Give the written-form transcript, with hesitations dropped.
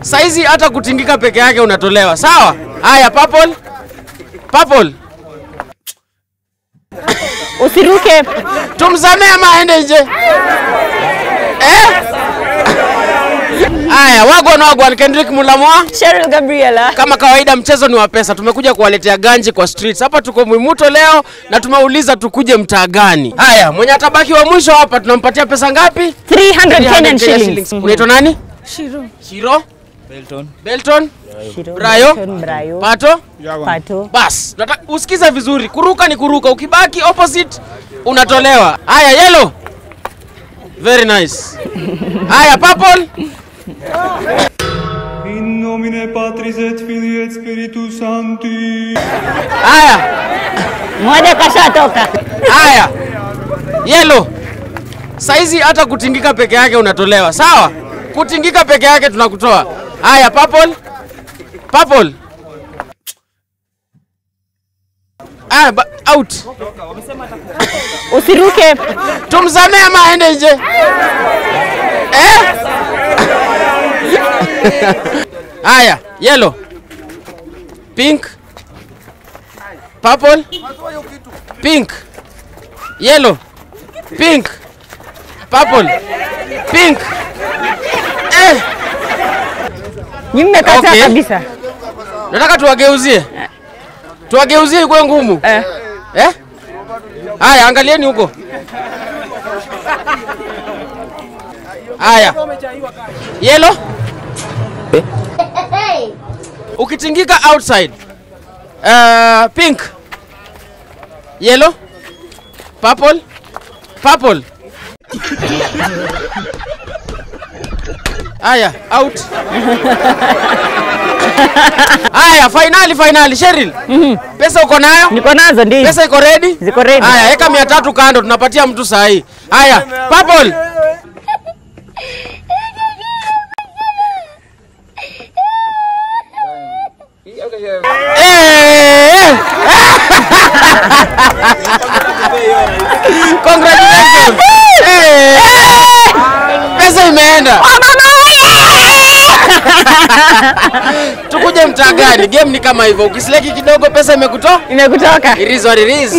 Saizi hata kutingika peke yake unatolewa. Sawa? Haya, purple. Purple. Usiruke. Tumsamee ama aende nje? Haya, wagwan Kendrick Mulamwa, Cheryl Gabriela. Kama kawaida mchezo ni wa pesa. Tumekuja kuwaletea ganji kwa streets. Hapa tuko Mwimuto leo na tumeuliza tukuje mtaa gani. Haya, mwenye atabaki wa mwisho hapa tunampatia pesa ngapi? 300 shillings. Unaitwa nani? Shiro. Belton. Brayo. Pato. Bas, usikize vizuri. Kuruka ni kuruka. Ukibaki opposite unatolewa. Haya, yellow. Very nice. Haya, purple. In nomine Patris et Filii et Spiritus Sancti. Haya. Mmoja kashatoka. Haya. Yellow. Saizi hata kutingika peke yake unatolewa. Sawa? Kutingika peke yake tunakutoa. Haya, purple. Purple. Out. Usiruke. Tumsamee ama aende nje? Haya, yellow. Pink. Purple. Pink. Yellow. Pink. Purple. Pink. Nimekataa Okay. kabisa. Nataka tuwageuzie. Tuwageuzie ikuwe ngumu. Haya, angalieni huko. Haya. Yellow. Ukitingika outside. Pink. Yellow. Purple. Purple. Haya, out. Haya, finally Cheryl. Pesa uko nayo? Niko nazo ndio. Pesa iko ready? Ziko ready. Haya, weka 300 kando, tunapatia mtu saa hii. Haya, purple. Congratulations. Pesa imeenda. Tukuje mtaa gani? Game ni kama hivyo. Ukiseleki kidogo pesa imekutoka. Imekutoka. It is what it is.